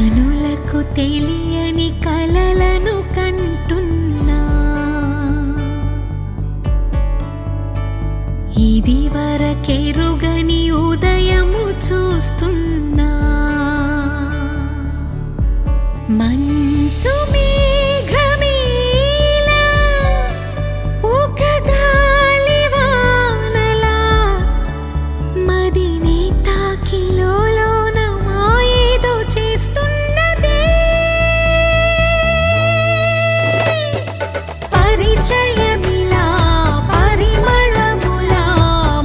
కనులకు తెలియని కలలను కంటున్నా, ఇది వరకెరుగని ఉదయము చూస్తున్నా. మంచు మేఘమేలా ఒక గాలివానలా మదిని తాకిలోన మాయేదో చేస్తున్నదే. పరిచయమిలా పరిమళములా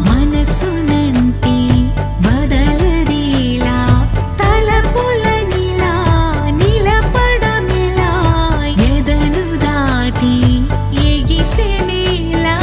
మనసునంటి బదలదేలా తలపులనిలా నిలపడమిలా ఎదను దాటి ఎగిసెనేలా.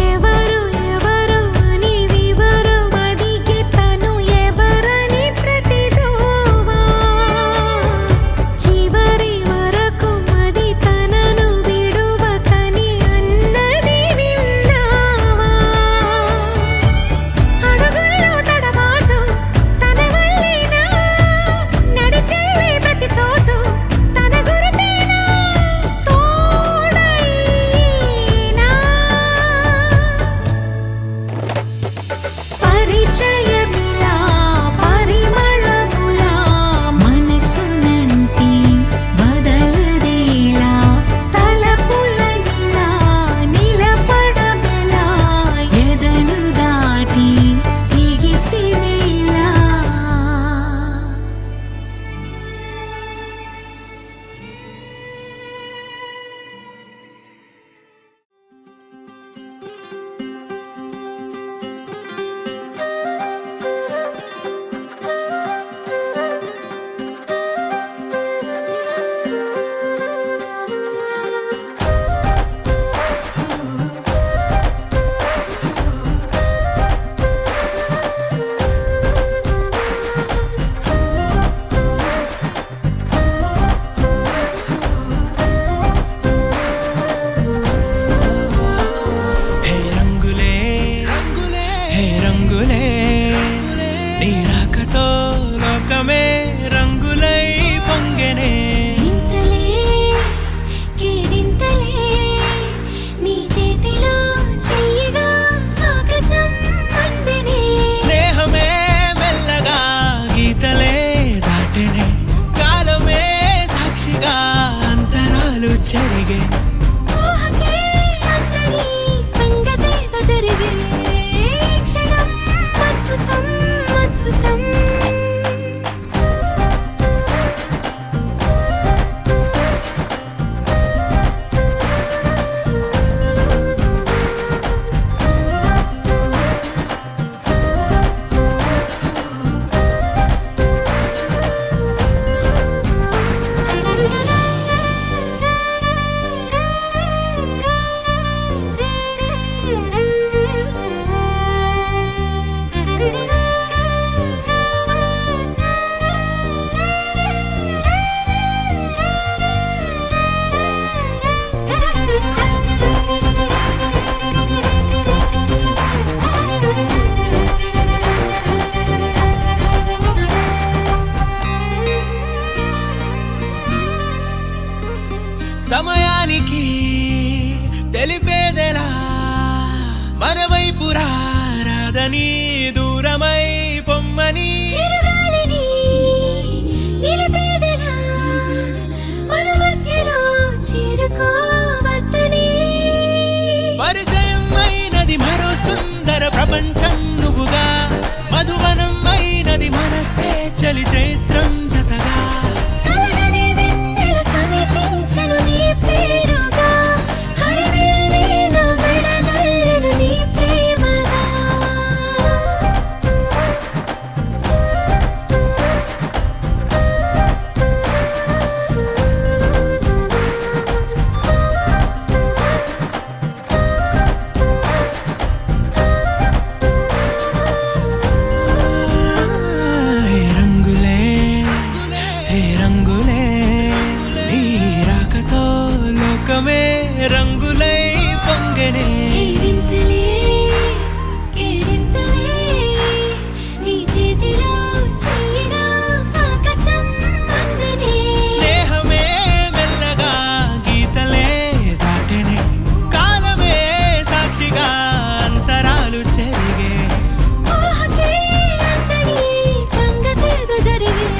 ఎవరు ఎవరు అని వివరమడిగే తను ఎవరని ప్రతిదోవా, చివరి వరకు మది తనను విడువకని అన్నది విన్నావా. అడుగుల్లో తడబాటు తన వల్లేనా, నడిచేలే ప్రతి చోటు తన గురుతేనా, తోడైనా. పరిచయమిలా పరిమళములా మనసునంటి బదలదేలా తలపులనిలా నిలపడమెలా ఎదను దాటి ఎగిసినేలా. హే రంగులే రంగులే హే రంగులే నీ రాకతో లోకమే రంగులై పొంగెనే. ఇంతలే కేరింతలే నీ చేతిలో చెయ్యగా ఆకాశం అందెనే. స్నేహమే మెల్లగా గీతలే దాటెనే, కాలమే సాక్షిగా అంతరాలు చెరిగే. ఊహకే అంతని సంగతేదో జరిగే, ఈ క్షణం అద్భుతం అద్భుతం. సమయానికి తెలిపేదెలా మన వైపు రాదని దూరమై పొమ్మని. చిరుగాలిని నిలిపేదెలా మన మధ్యలో చేరుకోవద్దని. పరిచయం అయినది మరో సుందర ప్రపంచం నువ్వుగా, మధువనం అయినది మనసే చలి చైత్రం జతగా. కలగని వెన్నెల సమీపించను నీ పేరుగా, హరివెల్లి దాటెనే వింతలే కేరింతలే నీ చేతిలో చెయ్యిన ఆకాశం అందనే స్నేహమే మెల్లగా గీతలే దాటెనే కాలమే సాక్షిగా అంతరాలు చెరిగే ఊహకే అందని సంగతేదో జరిగే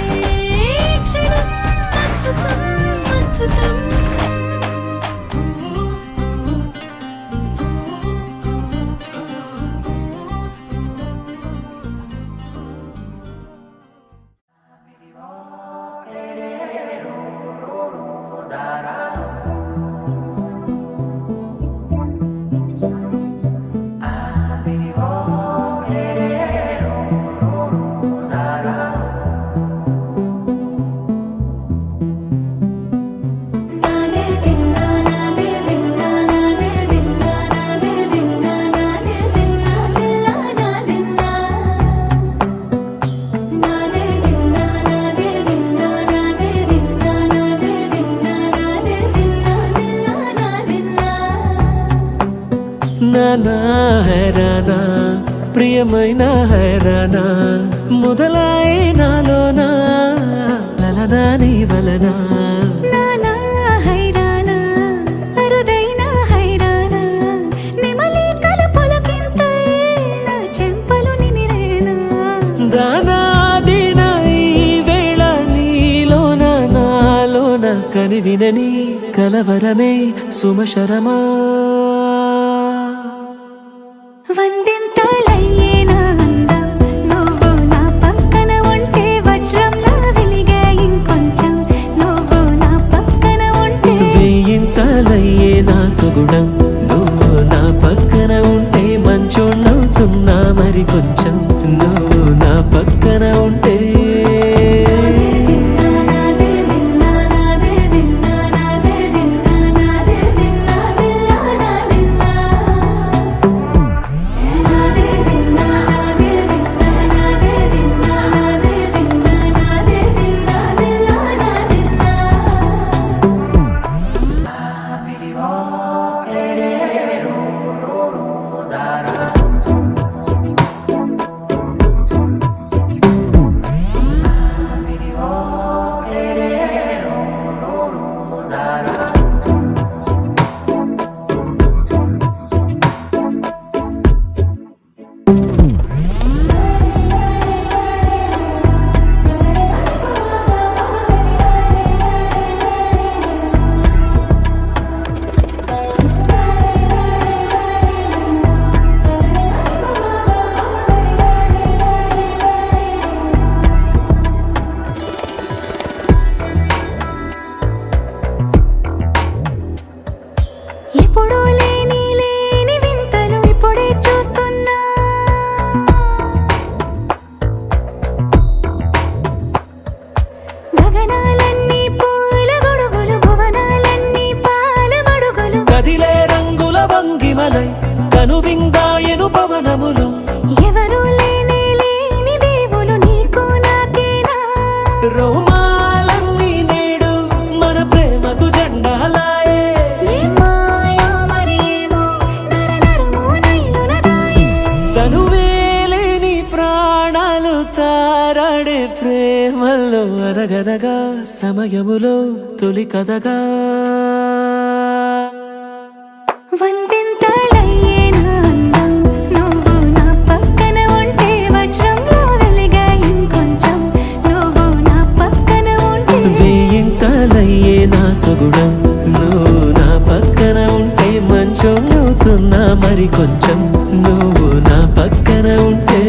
క్షణం అద్భుతం అద్భుతం నానా హైరానా ప్రియమైన హైరానా మొదలాయి నాలోనా లలనా నీ వలనా నానా హైరానా అరుదైన హైరానా నెమలి కలుపులకింతై నా చెంపలు నిమిరేనా దానాదిన ఈ వేళ నీలోన నాలోన కనివినని కలవరమే సుమశరమా వందింతలయ్యేనా అందం నువ్వు నా పక్కన ఉంటే వజ్రంలా వెలిగే ఇంకొంచెం నువ్వు నా పక్కన ఉంటే వేయింతలయ్యే నా సుగుణం నువ్వు నా పక్కన ఉంటే మంచోళ్ళవుతున్నా మరి కొంచెం నువ్వు నా పక్కన ఉంటే ఎప్పుడూ లేని లేని వింతలు ఇప్పుడే చూస్తున్నా గగనాలన్నీ పూల గొడుగులు భువనాలన్నీ పాల మడుగులు కదిలే రంగుల భంగిమలై కనువిందాయను పవనములు ఎవరూ లేని లేని దేవులు నీకు నాకేనా రోమాలన్నీ నేడు మన ప్రేమకు జెండాలాయే ఏ మాయో మరి ఏమో నరనరమో నైలున దాయే తనువేలేని ప్రాణాలు తారాడే ప్రేమల్లో అరగనగా సమయములో తొలి కథగా వందింతలయ్యేనా అందం నువ్వు నా పక్కన ఉంటే వజ్రంలా వెలిగే ఇంకొంచెం నువ్వు నా పక్కన ఉంటే వేయింతలయ్యే నా సుగుణం నువ్వు నా పక్కన ఉంటే మంచోళ్ళవుతున్నా మరి కొంచెం నువ్వు నా పక్కన ఉంటే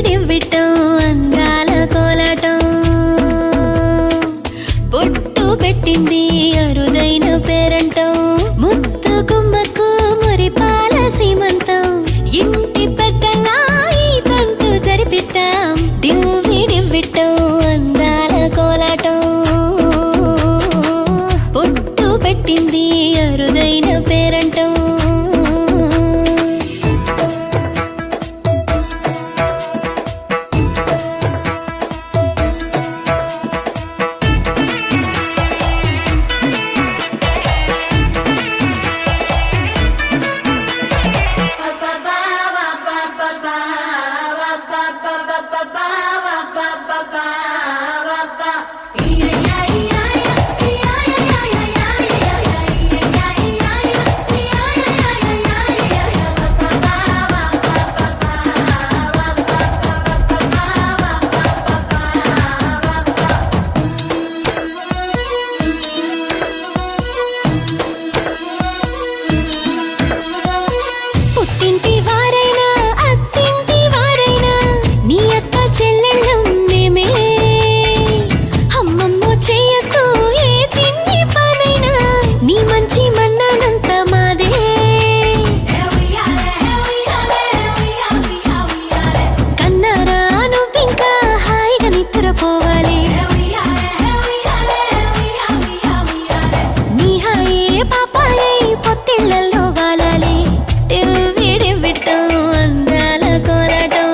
డివ్విడివ్విటం అందాల కోలాటం బొట్టు పెట్టింది అరుదైన పేరంటం ముత్తు గుమ్మకు మురిపాల సీమంతం ఇంటి పెద్దలా ఈ తంతు జరిపిద్దాం డివ్విడివ్విటం అందాల కోలాటం బొట్టు పెట్టింది అరుదైన పేరంటం పుట్టింటి వారైనా అత్తింటి వారైనా నీ అక్క చెల్లెళ్ళం మేమే అమ్మమ్మో చెయ్యతో ఏ చిన్ని పనైనా నీ మంచి మన్నానంత మాదే కన్నారా నువ్వింకా హాయిగా నిద్రపోవాలి నీ హాయే పాపాయే పొత్తిళ్లలో వాలాలి డివ్విడివ్విటం అందాల కోలాటం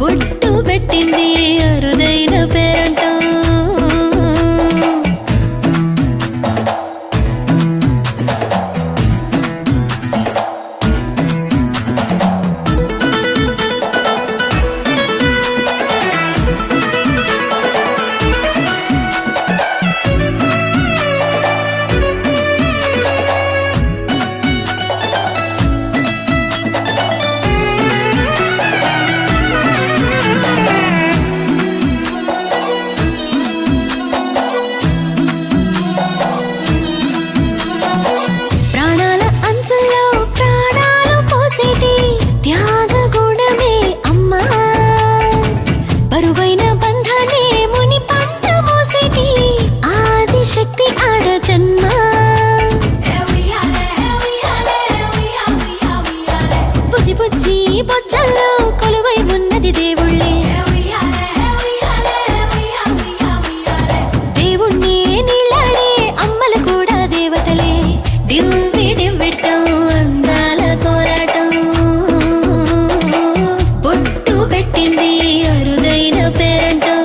బొట్టు పెట్టింది అరుదైన పేరంటం ప్రాణాల అంచుల్లో ప్రాణాలు పోసేటి త్యాగగుణమే అమ్మా బరువైన బంధాన్ని ముని పంట మోసేటి ఆదిశక్తి ఆడ జన్మ బుజ్జి బుజ్జి బొజ్జల్లో కొలువై ఉన్నది దేవుళ్ళే దేవుణ్ణి నీళ్ళాడే అమ్మలు కూడా దేవతలే డివ్విడివ్విటం అందాల కోలాటం బొట్టు పెట్టింది అరుదైన పేరంటం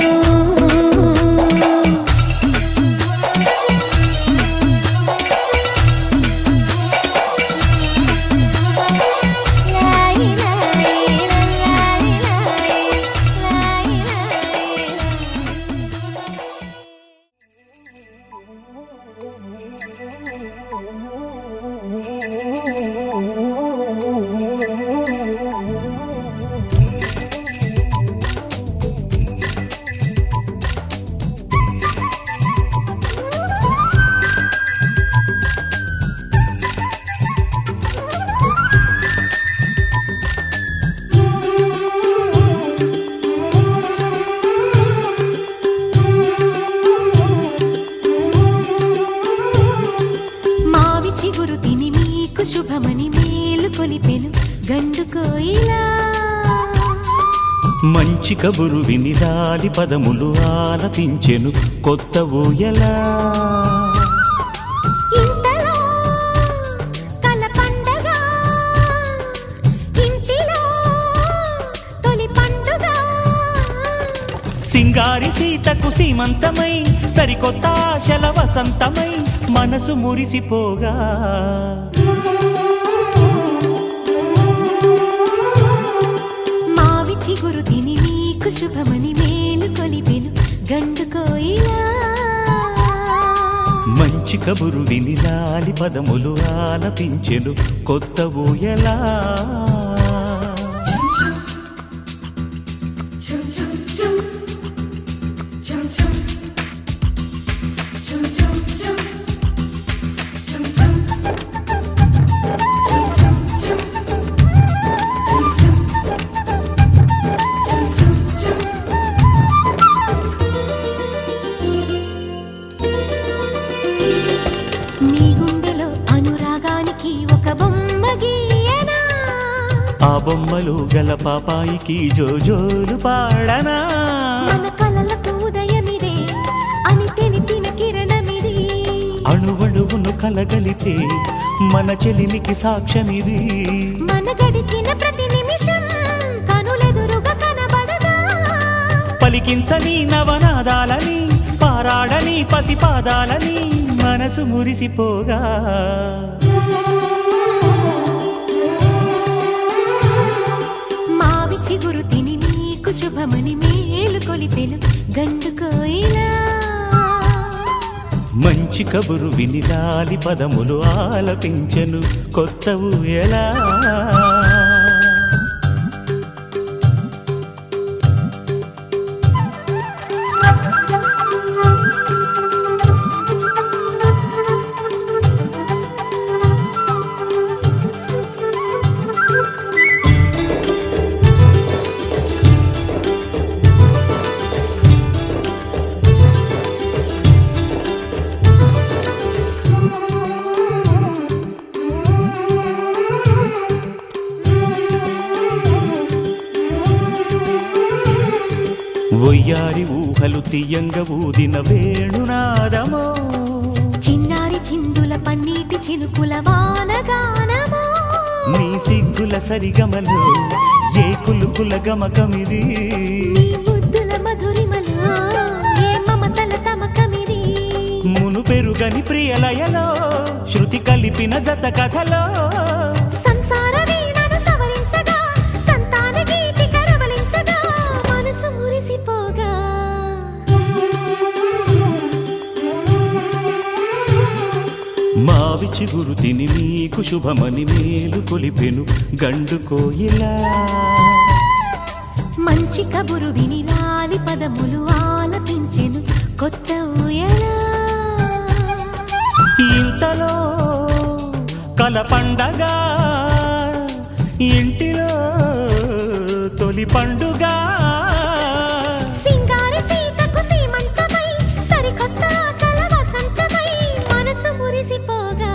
మావి చిగురు తిని మీకు శుభమని మేలు కొలిపెను గండు కోయిలా మంచి కబురు విని రాలి పదములు ఆలపించెను కొత్త ఊయలా ఇంతలో కల పండగ ఇంటిలో తొలి పండుగ సింగారి సీతకు సీమంతమై సరికొత్త ఆశల వసంతమై మనసు మురిసిపోగా మావి చిగురు తిని మీకు శుభమని మేలు కొలిపెను గండు కోయిలా మంచి కబురు విని రాలి పదములు ఆలపించెను కొత్త ఊయలా బుగ్గల పాపాయికి జోజోలు పాడనా మన కలలకు ఉదయమిదే అని తెలిపిన కిరణమిది అణువణువును కలగలితే మన చెలిమికి సాక్ష్యమిది మన గడిచిన ప్రతి నిమిషం కనులెదురుగా కనబడదా పలికించని నవనాదాలని పారాడని పసిపాదాలని మనసు మురిసిపోగా మావి చిగురు తిని నీకు శుభమని మేలు కొలిపెను గండు కోయిలా మంచి కబురు విని లాలి పదములు ఆలపించెను కొత్త ఊయలా ఒయ్యారి ఊహలు తీయంగ ఊదిన వేణునాదమో చిన్నారి చిందుల పన్నీటి చినుకుల వానగానమో నీ సిగ్గుల సరిగమలు ఏ కులుకుల గమకమిది నీ బుద్ధుల మధురిమలో ఏ మమతల తమకమిది మును పెరుగని ప్రియలయలో శృతి కలిపిన జత కథలో సంసార వీణను సవరించగా సంతాన గీతి కరవలించగా మనసు మురిసిపోగా మావి చిగురు తిని నీకు శుభమని మేలు కొలిపెను గండు కోయిలా మంచి కబురు విని లాలి పదములు ఆలపించెను కొత్త ఊయలా ఇంతలో కల పండగ ఇంటిలో తొలి పండుగ సింగారి సీతకు సీమంతమై సరికొత్త ఆశల వసంతమై మనసు మురిసిపోగా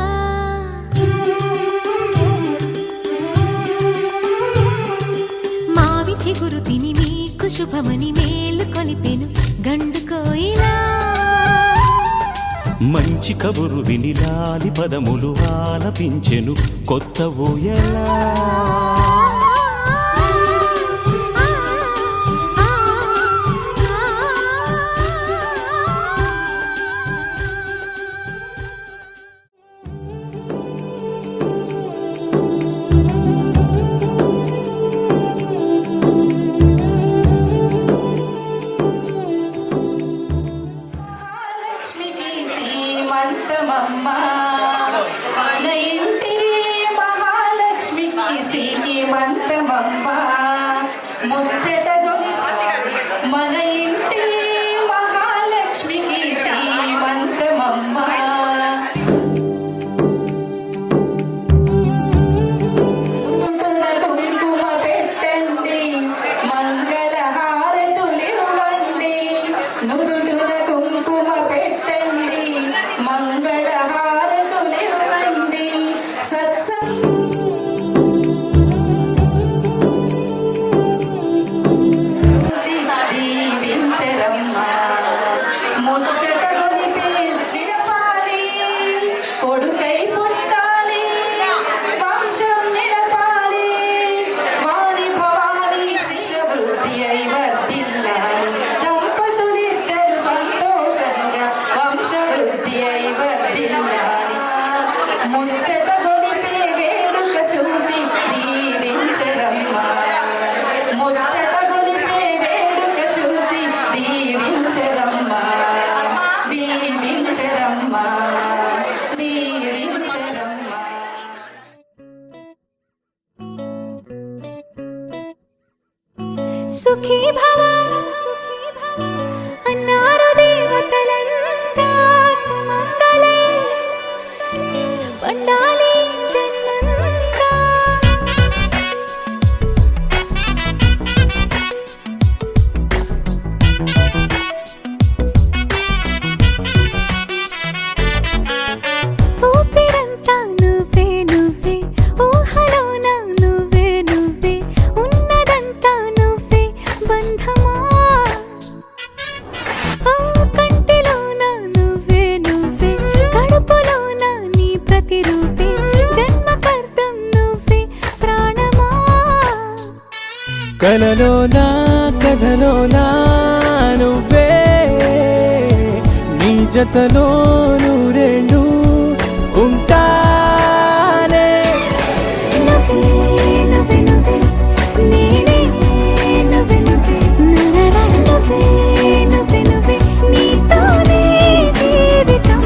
మావి చిగురు తిని మీకు శుభమని మేలు కొలిపెను గండు కోయిలా మంచి కబురు విని లాలి పదములు ఆలపించెను కొత్త ఊయలా లక్ష్మికి సీమంతమమ్మ మన ఇంటి మహాలక్ష్మికి సీమంతమమ్మ ముచ్చటగొ మన ఇంటి మహాలక్ష్మికి సీమంతమమ్మ కుంకుమ పెట్టండి మంగళ హారతులివ్వండి నుదుటున కుంకుమ పెట్టండి మంగళ హారతులివ్వండి సత్స దీవించరమ్మ ముచ్చట గొలిపి నిలపాలి కొడుకై పుట్టాలి వంశం నిలపాలి వాణి భవాని వృద్ధి అయి వర్ధిల్లాలి దంపతులిద్దరు సంతోషంగా వంశవృద్ధి అయి వర్ధిల్లాలి ముచ్చట గొలిపే వేడుక చూసి దీవించరమ్మ ముచ్చట గొలిపే వేడుక చూసి దీవించరమ్మ దీవించరమ్మ దీవించరమ్మ సుఖీ భవ అన్నారు దేవతలంతా సుమంగళే పండాలి జన్మంతా ఊపిరంతా నువ్వే నువ్వే ఊహలోన నువ్వే నువ్వే ఉన్న కలలో నా కథలో నా నువ్వే నీ జతలో నూరేళ్ళు ఉంటానే నువ్వే నువ్వే నువ్వే నేనే నువ్వే నువ్వే నరరా నువ్వే నువ్వే నువ్వే నీతోనే జీవితం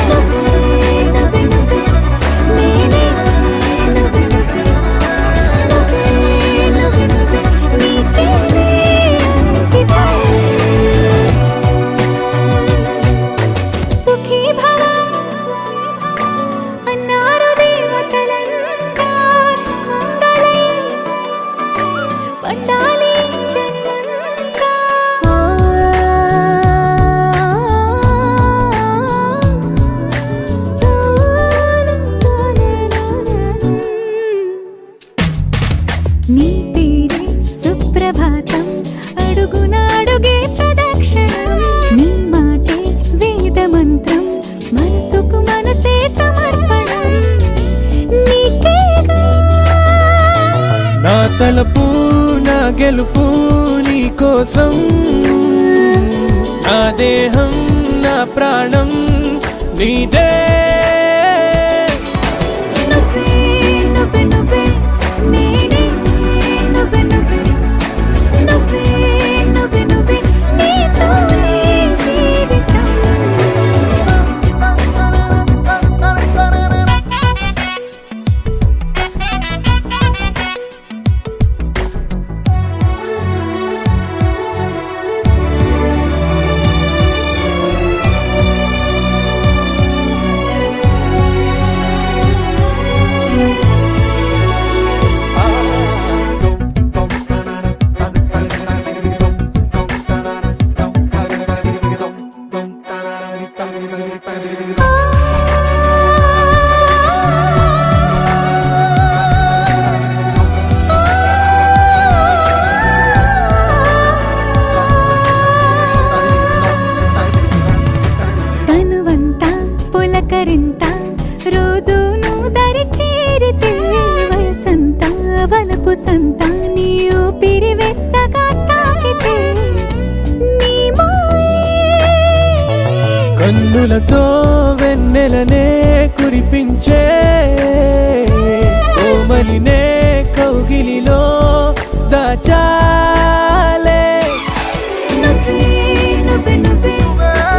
నువ్వే నువ్వే నువ్వే నేనే నువ్వే నువ్వే నువ్వే నువ్వే నువ్వే నీతోనే అంకితం సుఖీ భవ అన్నారు దేవతలంతా మంగళై పండాలి జన్మంతా నీ పేరే సుప్రభాతం అడుగున అడుగే ప్రదక్షిణం నీ మాటే వేదమంత్రం మనసుకు మనసే సమర్పణం నీకేగా నా తలపు నా గెలుపు నీ కోసం నా దేహం నా ప్రాణం నీదే నువ్వే నువ్వే నువ్వే నేనే నువ్వే నువ్వే నువ్వే నువ్వే నువ్వే నీతోనే జీవితం తనువంతా పులకరింత రోజు నువ్వు దరి చేరితే వయసంతా వలపు సంత నీ ఊపిరి వెచ్చగా తాకితే నీ మాయే కన్నులతో వెన్నెలనే కురిపించే కోమలినే కౌగిలిలో దాచాలే నువ్వే నువ్వే నువ్వే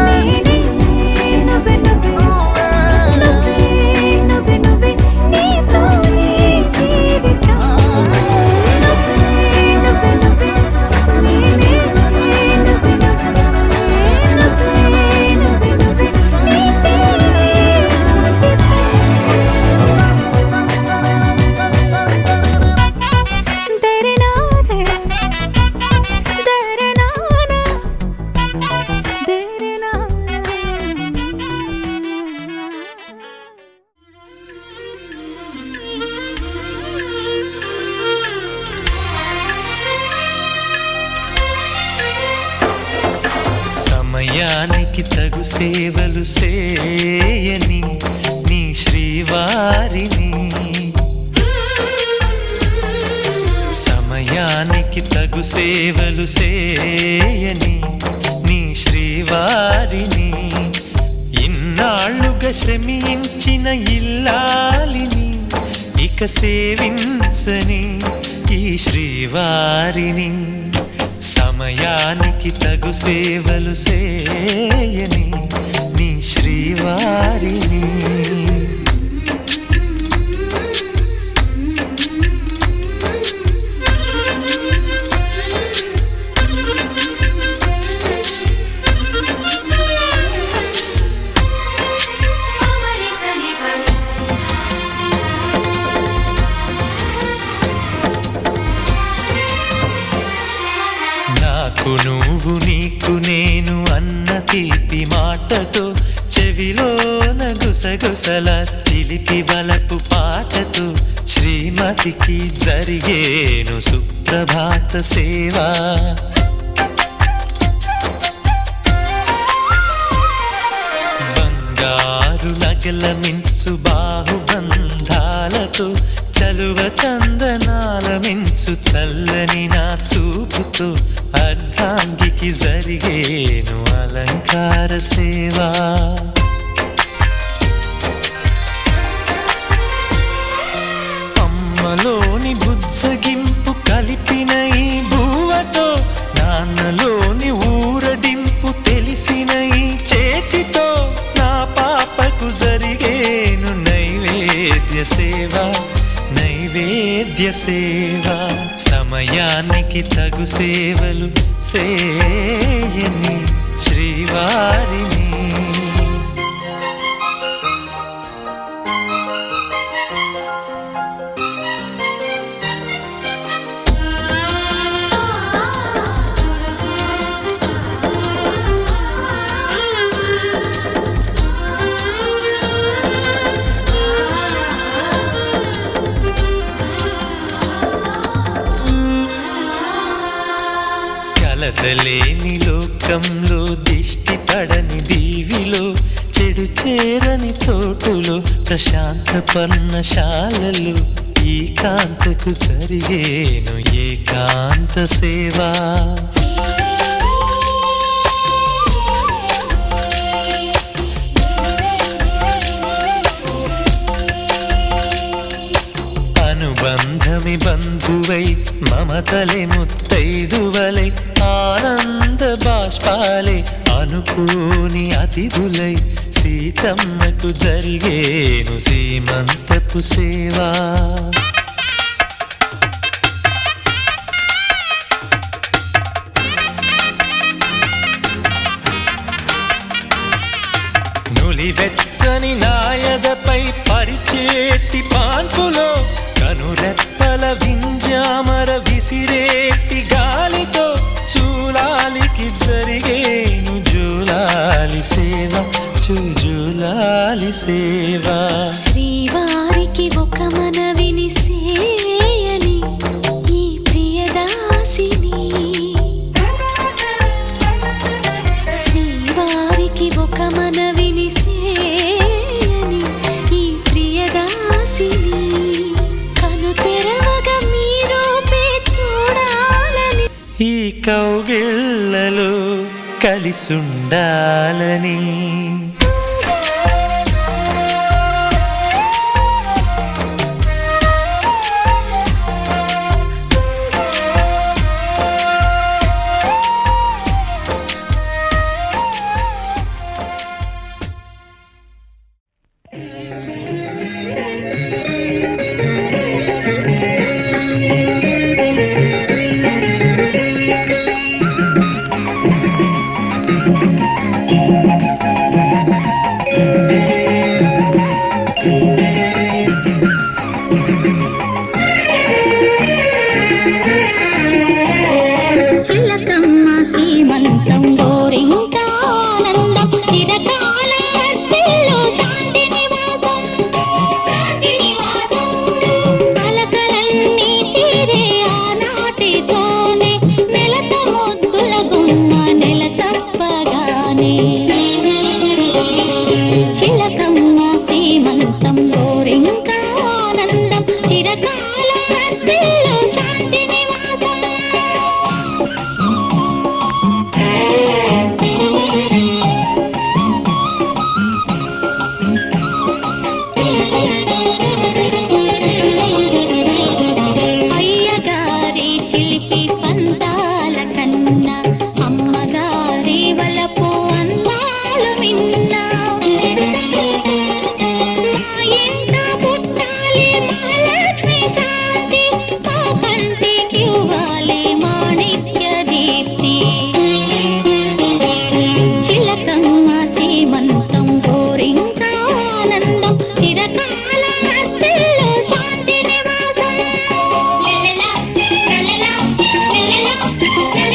నేనే నువ్వే నువ్వే నువ్వే నువ్వే నువ్వే నీతోనే జీవితం నువ్వే నువ్వే నువ్వే నేనే నువ్వే నువ్వే నువ్వే నువ్వే నువ్వే నీతోనే దరనాదే దరనానా సమయానికి తగు సేవలు చేయని నీ శ్రీవారిని సమయానికి తగు సేవలు చేయని నీ శ్రీవారిని ఇన్నాళ్ళుగా శ్రమించిన ఇల్లాలిని ఇక సేవించని ఈ శ్రీవారిని సమయానికి తగు సేవలు చేయని నీ శ్రీవారిని నాకు నువ్వు నీకు నేను అన్న తీపి మాటతో చెవిలోన గుసగుసల చిలిపి వలపు పాటతో శ్రీమతికి జరిగేను సుప్రభాత సేవా బంగారు నగల మిన్సు బాహుబంధాలతో చలువ చందనాల మించు చల్లని నా చూపుతో అర్ధాంగికి జరిగేను అలంకార సేవా. అమ్మలోని బుజ్జగింపు కలిపిన ఈ బువ్వతో నాన్నలోని ఊరడింపు తెలిసిన ఈ చేతితో నా పాపకు జరిగేను నైవేద్య సేవ నైవేద్య సేవ. సమయానికి తగు సేవలు సేయని శ్రీవారిని. కలతలేని లోకంలో దిష్టి పడని దీవిలో చెడు చేరని చోటులో ప్రశాంత పర్ణశాలలో ఈ కాంతకు జరిగేను ఏకాంత సేవా. అనుబంధమి బంధువై మమతలే ముత్తైదువలై ఆనంద బాష్పాలే అనుకోని అతిథులై సీతమ్మకు జరిగేను సీమంతపు సేవా. నులివెచ్చని నాయదపై పరిచేటి పాన్పులో కనురెప్పల వింజామర విసిరేటి గాలితో చూలాలికి జరిగేను జూలాలి సేవ జూలాలి సేవ. శ్రీవారికి ఒక మనవిని సేయని ఈ ప్రియదాసిని. శ్రీవారికి ఒక మనవిని సేయని ఈ ప్రియదాసిని. కను తెరవగా మీ రూపే చూడాలని ఈ కౌగిళ్ళలో కలిసుండాలని. la la la la la la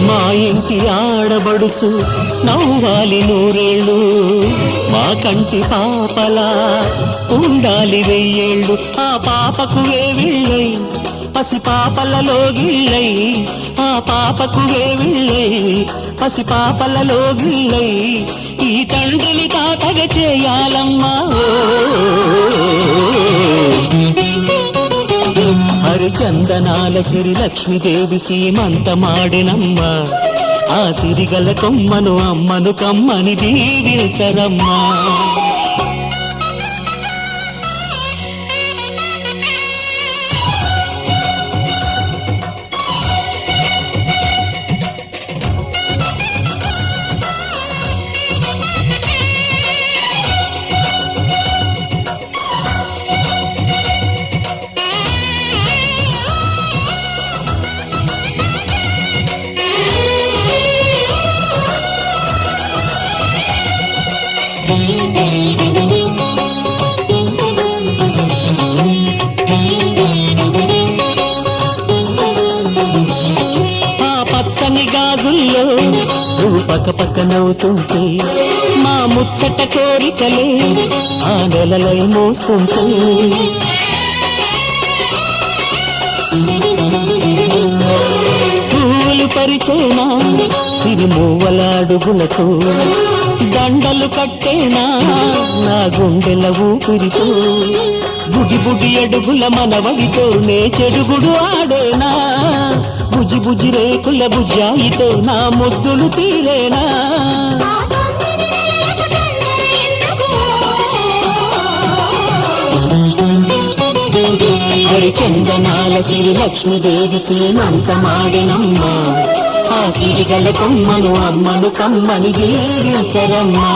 మా ఇంటి ఆడబడుచు నవ్వాలి నూరేళ్ళు, మా కంటి పాపలా ఉండాలి వెయ్యేళ్ళు. ఆ పాపకు వేవిళ్ళై పసి పాపలలో గిళ్ళై, ఆ పాపకు వేవిళ్ళై పసి పాపలలో గిళ్ళై, ఈ తండ్రిని తాతగ చేయాలమ్మా. హరిచందనాల సిరి లక్ష్మీదేవి సీమంతమాడినమ్మ, ఆ సిరిగల కొమ్మను అమ్మను కమ్మని దీవించరమ్మా. ఆ పచ్చని గాజుల్లో నువ్వు పక్క పక్క నవ్వుతుంటే, మా ముచ్చట కోరికలే ఆ నెలలై మోస్తుంటే, పూలు పరిచేనా సిరిమూవలాడుగులకు, దండలు కట్టేనా నా గుండెల ఊపిరితో, బుడి బుడి అడుగుల మనవడితో నే చెడుగుడు ఆడేనా, బుజి బుజి రేకుల బుజ్జాయితో నా ముద్దులు తీరేనా. హరిచందనాల సిరి లక్ష్మీదేవి సీమంతమాడినమ్మ, ఆ సిరిగల కొమ్మను అమ్మను కమ్మని దీవించరమ్మా.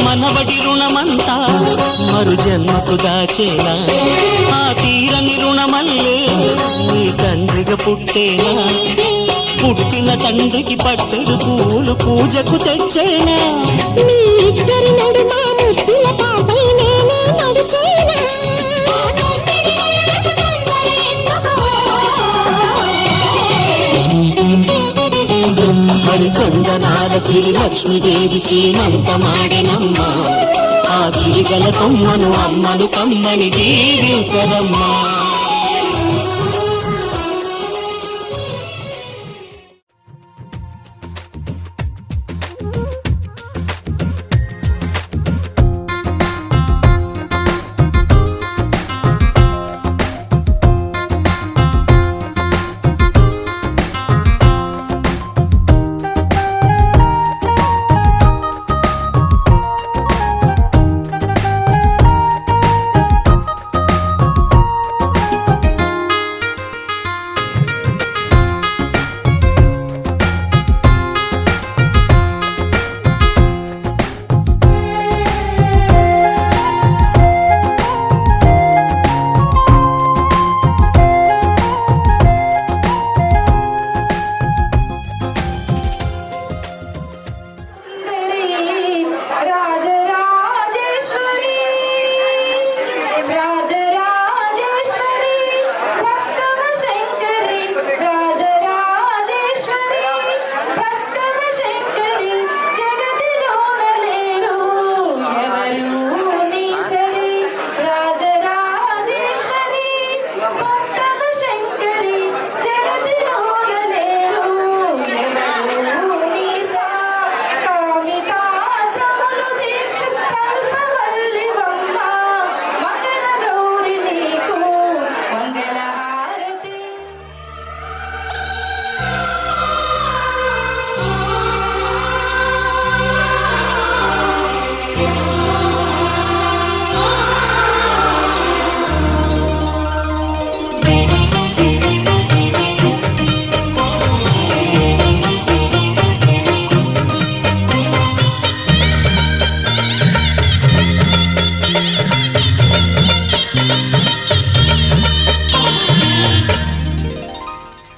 మనవడి రుణమంతా మరు జన్మకు దాచేనా, ఆ తీరని రుణమల్లే నీ తండ్రిగా పుట్టేనా, పుట్టిన తండ్రికి పట్టెడు పూలు పూజకు తెచ్చేనా. హరిచందనాల సిరి లక్ష్మీదేవి సీమంతమాడినమ్మ, ఆ సిరిగల కొమ్మను అమ్మను కమ్మని దీవించరమ్మా.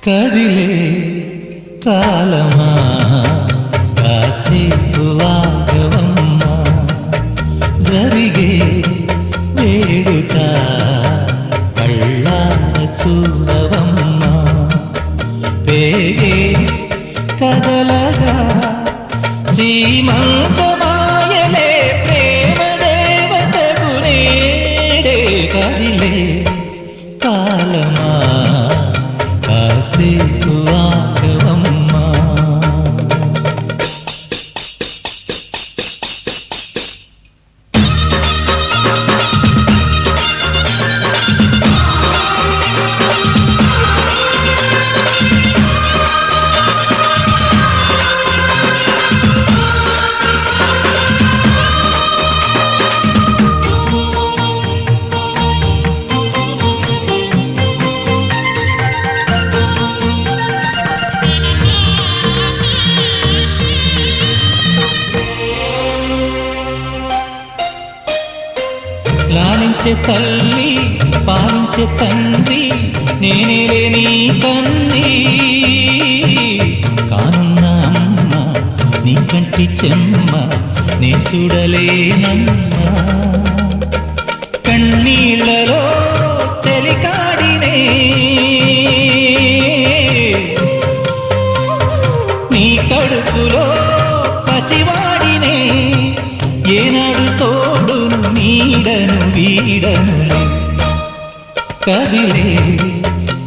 కదిలే కాలమా కాసేపు ఆగవమ్మా జరిగే వేడుక కళ్ళార చూడవమ్మా పేగే కదలగా సీమంతమాయలే ప్రేమ దేవతకు నేడే కదిలే కాలమా కాసేపు ఆగవమ్మా లాలించే తల్లి పాలించే తండ్రి నేనే నీ కన్ని కానున్న అమ్మ నీ కంటి చెమ్మ నే చూడలేనమ్మా కన్నీళ్ళలో చెలికాడినే నీ కడుపులో పసివాడినే ఏనాడు తోడును నీడను వీడను కదిలే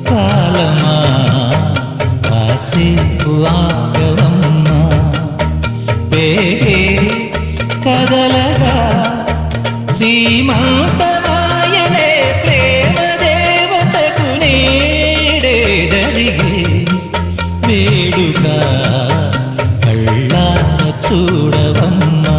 కాలమా కాసేపు ఆగవమ్మా పేగే కదలగా సీమంతమాయలే ప్రేమ దేవతకు నేడే జరిగే వేడుక కళ్ళార చూడవమ్మా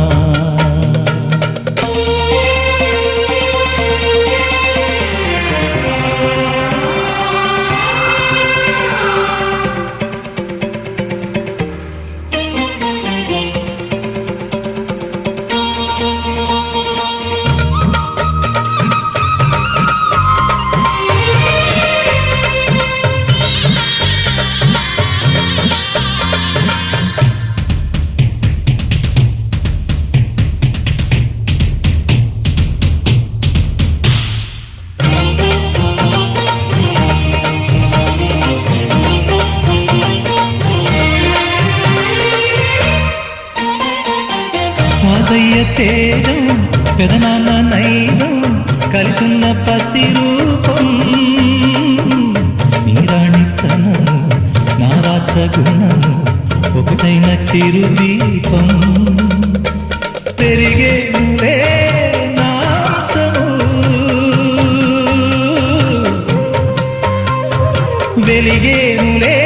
తాతయ్య తేజం పెదనాన్న నైజం కలిసున్న పసి రూపం నీరాణితనము నా రాచగుణము ఒకటైన చిరుదీపం పెరిగే నాంసము వెలిగేనులే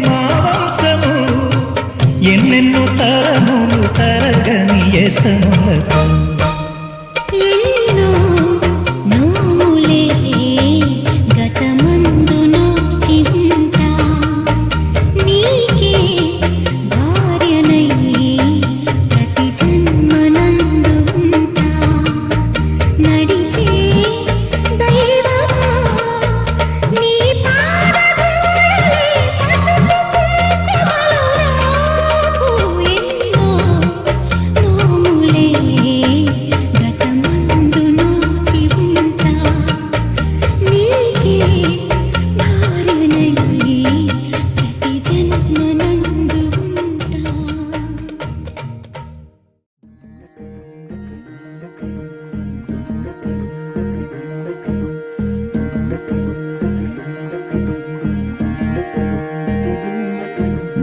మా వంశము ఎన్నెన్నో తరములు తరగని ఎసములకు ఎన్నో నోములే గతమందును చింత నీకే భార్యనై ప్రతి జన్మనందు ఉంటా నడిచే దైవమా నీ పాదధూళి పసుపు కుంకుమలు రాకు ఎన్నో నోములే గతమందును చింత నీకే భార్యనై ప్రతి జన్మనందు ఉంటా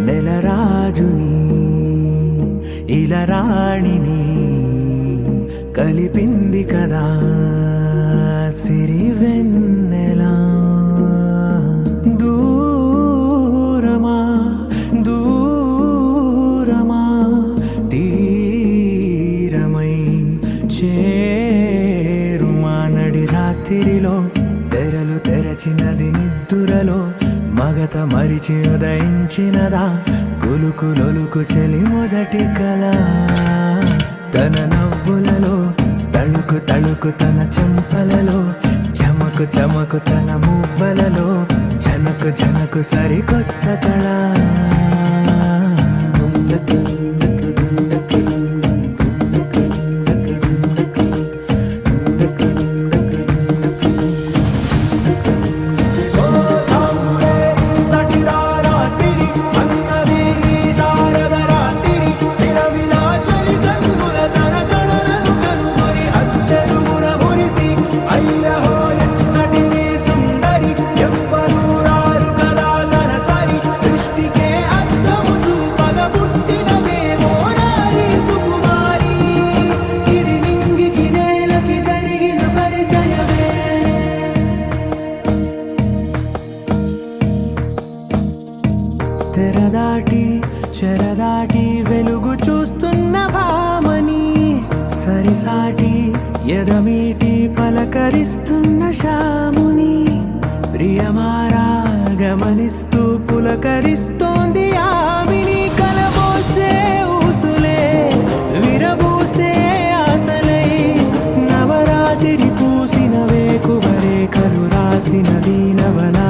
నెలరాజుని ఇలా రాణిని కలిపింది కదా సిరివెన్నెలా దూరమా దూరమా తీరమై చేరుమా నడి రాత్రిలో తెరలు తెరచినది నిద్దురలో మగత మరిచి ఉదయించినదా కులుకులొలుకు చెలి మొదటి కళ తన నవ్వులలో తళుకు తళుకు తన చెంపలలో చమకు చమకు తన మువ్వలలో జనకు జనకు సరికొత్త కళ తెరదాటి చెరదాటి వెలుగు చూస్తున్న భామని సరిసాటి ఎదమీటి పలకరిస్తున్న శాముని ప్రియమారా గమనిస్తూ పులకరిస్తోంది ఆవిని కలబోసే ఊసులే విరబూసే ఆశలై నవరాత్రి పూసిన వేకువరే కలు రాసిన దీనవనా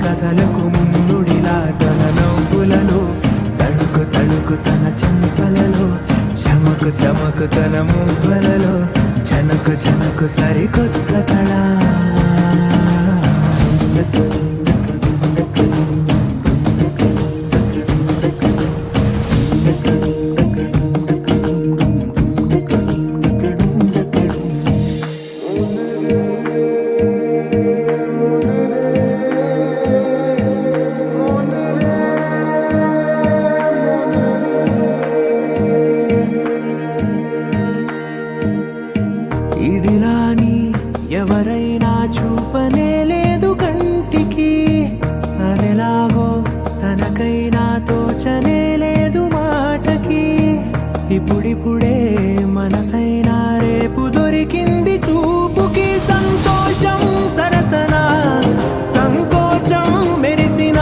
కథలకు ముందుడిలా తన నవ్వులలో తడుకు తడుకు తన చెంపలలో చమకు చమకు తన మువ్వలలో జనకు జనకు సరికొత్త కళ ఇదిలాని ఎవరైనా చూపనే లేదు కంటికి అదెలాగో తనకైనా తోచనే లేదు మాటకి ఇప్పుడిప్పుడే మనసైనా రేపు దొరికింది చూపుకి సంతోషం సరసన సంకోచం మెరిసిన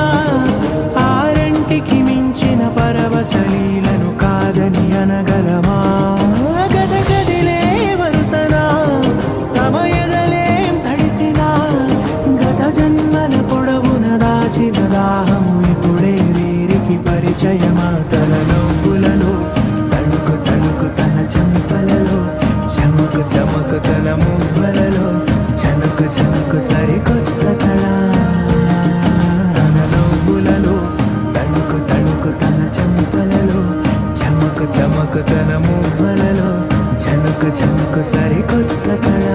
ఆరంటికి మించిన పరవశలీలను కాదని అనగలమా దాహము ఇప్పుడే వీరికి పరిచయమా తన నవ్వులలో తణుకు తణుకు తన చెంపలలో చమకు చమకు తన మువ్వలలో జనకు జనకు సరికొత్త కళ తన నవ్వులలో తణుకు తణుకు తన చెంపలలో చమకు చమకు తన మువ్వలలో జనకు జనకు సరికొత్త కళ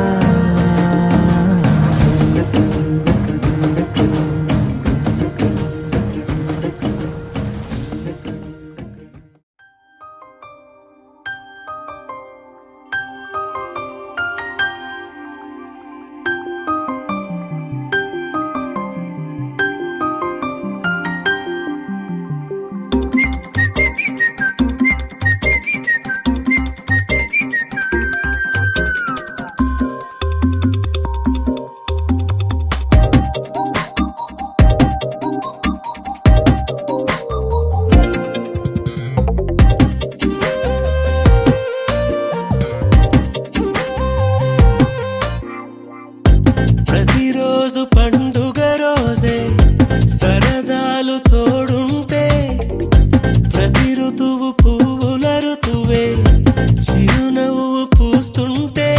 ప్రతిరోజు పండుగ రోజే సరదాలు తోడుంటే ప్రతి ఋతువు పువ్వుల ఋతువే చిరునవ్వు పూస్తుంటే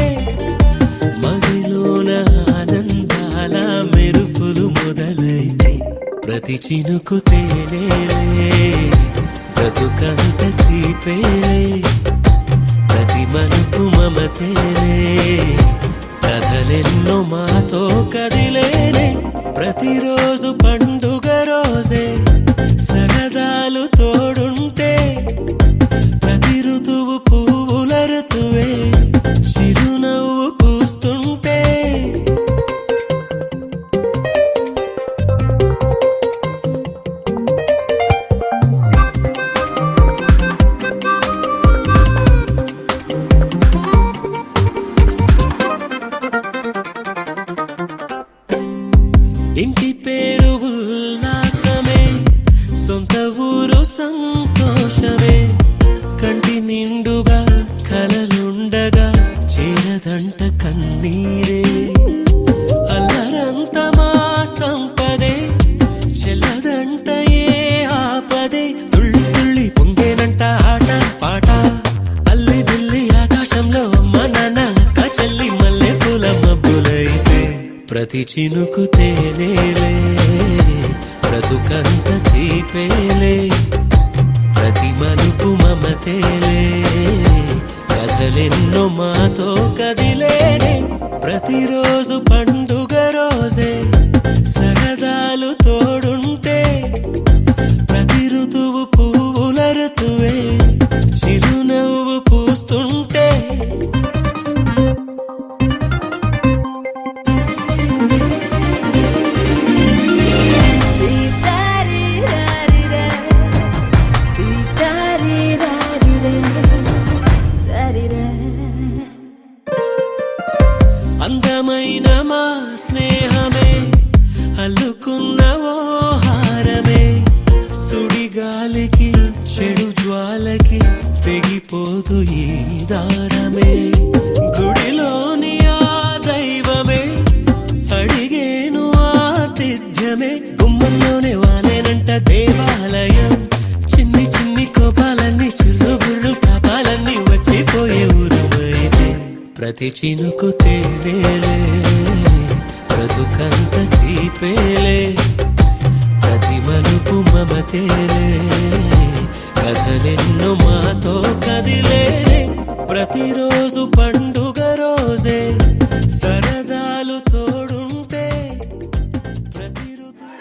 మదిలోన ఆనందాల మెరుపులు మొదలైతే ప్రతి చినుకు తేనేలే బ్రతుకంత తీపేలే ప్రతి మలుపు మమతేలే కథలెన్నో మాతో కదిలేనే ప్రతిరోజు పండుగ రోజే సరదాలు తోడుంటే ప్రతి ఋతువు పువ్వుల ఋతువే చిరునవ్వు పూస్తుంటే ఇంటి పేరు ప్రతి చినుకు తేనేలే బ్రతుకంత తీపేలే ప్రతి మలుపు మమతేలే కథలెన్నో మాతో కదిలేనే ప్రతిరోజు పండుగ రోజే సరదాలు తోడుంటే ప్రతి ఋతువు పువ్వుల ఋతువే చిరునవ్వు పూస్తుంటే అందమైన మా స్నేహమే అల్లుకున్న ఓ హారమే సుడిగాలికి చెడు జ్వాలకి తెగిపోదు ఈ దారమే గుడిలోని ఆ దైవమే అడిగేను ఆతిథ్యమే గుమ్మంలోనే వాలేనంట దేవాలయం చిన్ని చిన్ని కోపాలన్నీ చిల్లుబుర్రు పాపాలన్నీ వచ్చిపోయే ఊరుమైతే ప్రతి చినుకు తేనేలే బ్రతుకంత తీపేలే ప్రతి మలుపు మమతేలే కథలెన్నో మాతో కదిలేనే ప్రతిరోజు పండుగ రోజే సరదాలు తోడుంటే ప్రతి ఋతువు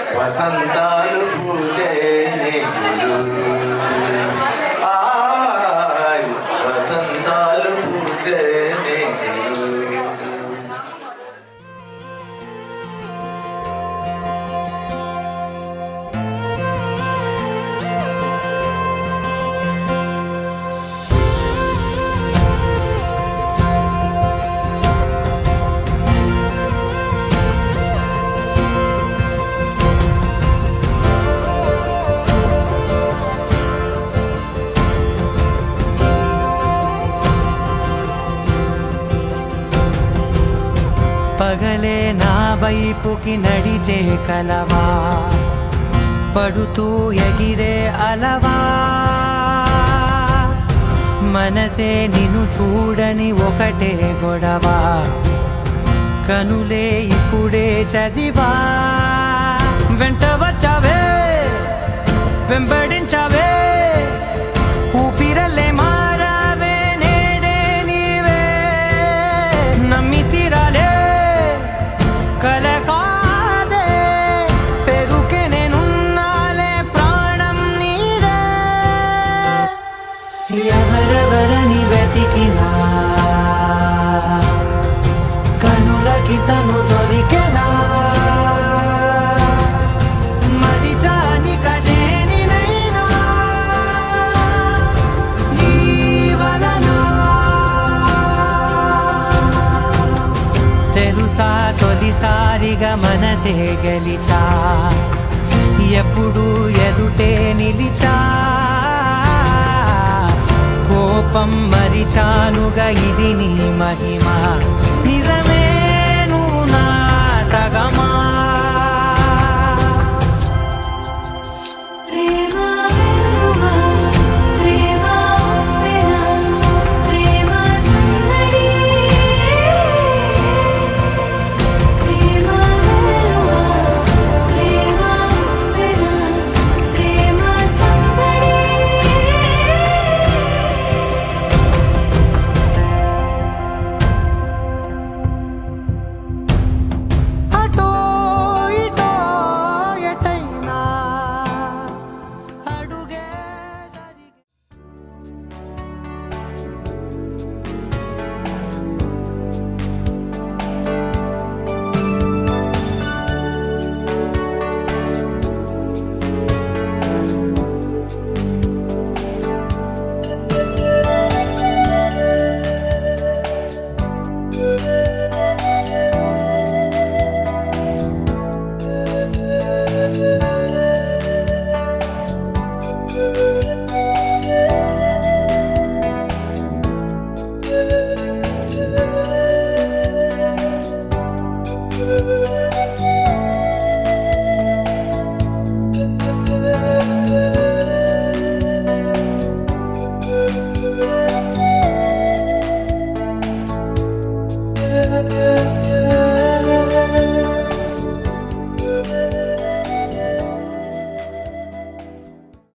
వసంతాలు పూజే వసంతాలు పూజే పగలే నా వైపుకి నడిచే కలవా పడుతూ ఎగిరే అలవా మనసే నిన్ను చూడని ఒకటే గొడవ కనులే ఇప్పుడే చదివా వెంట వచ్చావే వెంబడించావే ఊపిరల్లే మారావే నేడే నీవే నమ్మి తీరాలే కల కాదే పెరుకే నేనున్నాలే ప్రాణం నీదే ఎవరెవరని వెతికినా కనులకి తను దొరికెనా మరి జాని కదేనినైనా నీ వలన తెలుసా తొలిసారిగా మనసే గెలిచా ఎప్పుడు ఎదుటే నిలిచా కోపం మరిచానుగా ఇది నీ మహిమ నిజమే